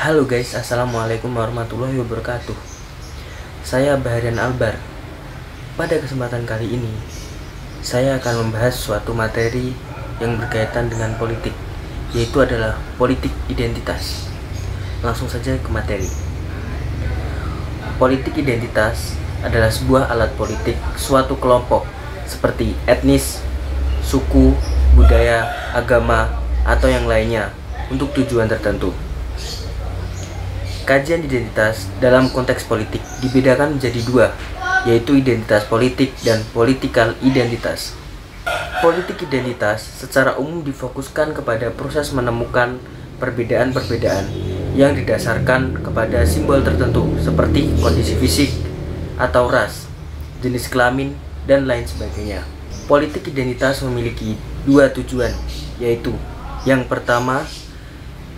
Halo guys, assalamualaikum warahmatullahi wabarakatuh. Saya Baharian Albar. Pada kesempatan kali ini, saya akan membahas suatu materi yang berkaitan dengan politik, yaitu adalah politik identitas. Langsung saja ke materi. Politik identitas adalah sebuah alat politik suatu kelompok seperti etnis, suku, budaya, agama, atau yang lainnya untuk tujuan tertentu. Kajian identitas dalam konteks politik dibedakan menjadi dua, yaitu identitas politik dan politikal identitas. Politik identitas secara umum difokuskan kepada proses menemukan perbedaan-perbedaan yang didasarkan kepada simbol tertentu seperti kondisi fisik atau ras, jenis kelamin, dan lain sebagainya. Politik identitas memiliki dua tujuan, yaitu yang pertama,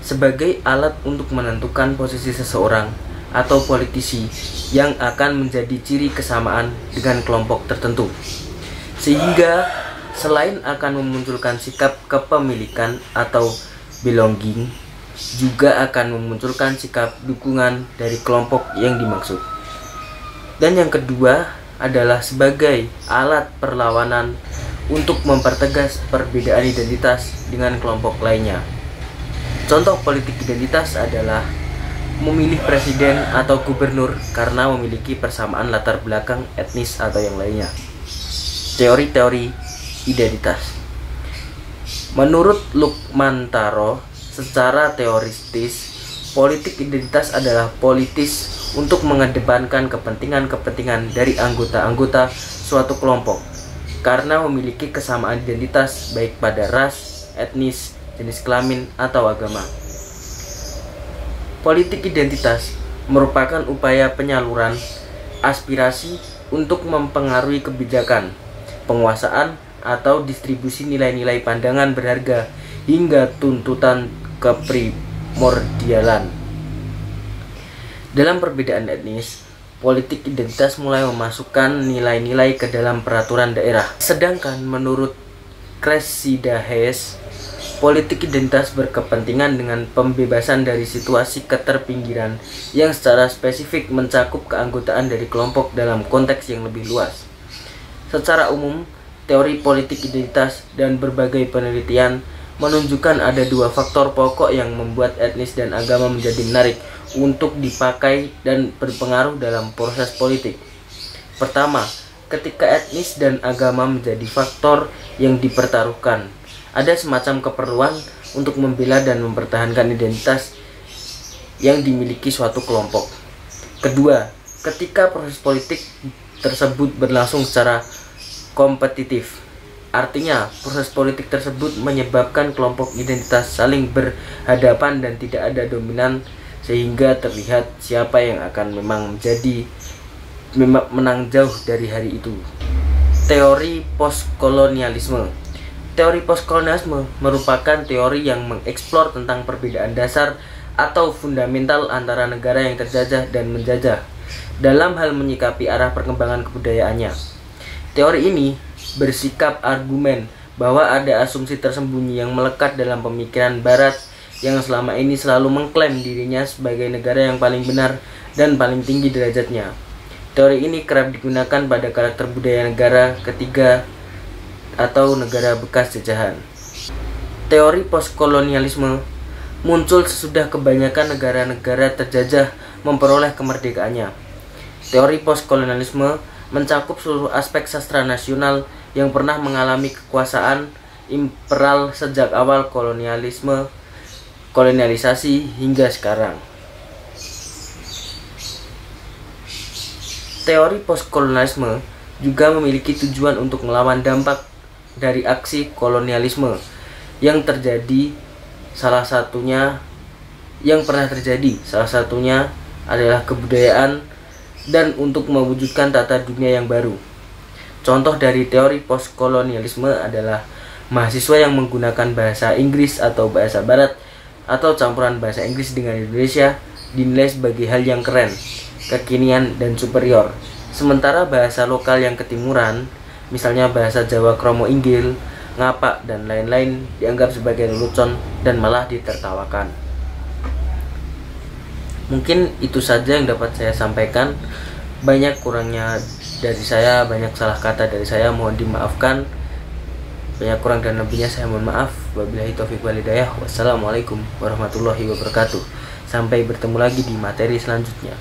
sebagai alat untuk menentukan posisi seseorang atau politisi yang akan menjadi ciri kesamaan dengan kelompok tertentu, sehingga selain akan memunculkan sikap kepemilikan atau belonging, juga akan memunculkan sikap dukungan dari kelompok yang dimaksud. Dan yang kedua adalah sebagai alat perlawanan untuk mempertegas perbedaan identitas dengan kelompok lainnya. Contoh politik identitas adalah memilih presiden atau gubernur karena memiliki persamaan latar belakang etnis atau yang lainnya. Teori-teori identitas. Menurut Lukmantaro, secara teoritis, politik identitas adalah politis untuk mengedepankan kepentingan-kepentingan dari anggota-anggota suatu kelompok karena memiliki kesamaan identitas baik pada ras, etnis, jenis kelamin, atau agama. Politik identitas merupakan upaya penyaluran aspirasi untuk mempengaruhi kebijakan, penguasaan, atau distribusi nilai-nilai pandangan berharga hingga tuntutan keprimordialan. Dalam perbedaan etnis, politik identitas mulai memasukkan nilai-nilai ke dalam peraturan daerah. Sedangkan menurut Cressida Hayes, politik identitas berkepentingan dengan pembebasan dari situasi keterpinggiran yang secara spesifik mencakup keanggotaan dari kelompok dalam konteks yang lebih luas. Secara umum, teori politik identitas dan berbagai penelitian menunjukkan ada dua faktor pokok yang membuat etnis dan agama menjadi menarik untuk dipakai dan berpengaruh dalam proses politik. Pertama, ketika etnis dan agama menjadi faktor yang dipertaruhkan, ada semacam keperluan untuk membela dan mempertahankan identitas yang dimiliki suatu kelompok. Kedua, ketika proses politik tersebut berlangsung secara kompetitif, artinya proses politik tersebut menyebabkan kelompok identitas saling berhadapan dan tidak ada dominan sehingga terlihat siapa yang akan memang menang jauh dari hari itu. Teori postkolonialisme. Teori postkolonialisme merupakan teori yang mengeksplor tentang perbedaan dasar atau fundamental antara negara yang terjajah dan menjajah dalam hal menyikapi arah perkembangan kebudayaannya. Teori ini bersikap argumen bahwa ada asumsi tersembunyi yang melekat dalam pemikiran Barat yang selama ini selalu mengklaim dirinya sebagai negara yang paling benar dan paling tinggi derajatnya. Teori ini kerap digunakan pada karakter budaya negara ketiga atau negara bekas jajahan. Teori postkolonialisme muncul sesudah kebanyakan negara-negara terjajah memperoleh kemerdekaannya. Teori postkolonialisme mencakup seluruh aspek sastra nasional yang pernah mengalami kekuasaan imperial sejak awal kolonialisasi hingga sekarang. Teori postkolonialisme juga memiliki tujuan untuk melawan dampak dari aksi kolonialisme yang salah satunya adalah kebudayaan dan untuk mewujudkan tata dunia yang baru. Contoh dari teori postkolonialisme adalah mahasiswa yang menggunakan bahasa Inggris atau bahasa Barat atau campuran bahasa Inggris dengan Indonesia dinilai sebagai hal yang keren, kekinian, dan superior. Sementara bahasa lokal yang ketimuran, misalnya bahasa Jawa Kromo Inggil, Ngapak, dan lain-lain dianggap sebagai lelucon dan malah ditertawakan. Mungkin itu saja yang dapat saya sampaikan. Banyak kurangnya dari saya, banyak salah kata dari saya, mohon dimaafkan. Banyak kurang dan lebihnya saya mohon maaf. Wabillahi taufiq wal hidayah. Wassalamualaikum warahmatullahi wabarakatuh. Sampai bertemu lagi di materi selanjutnya.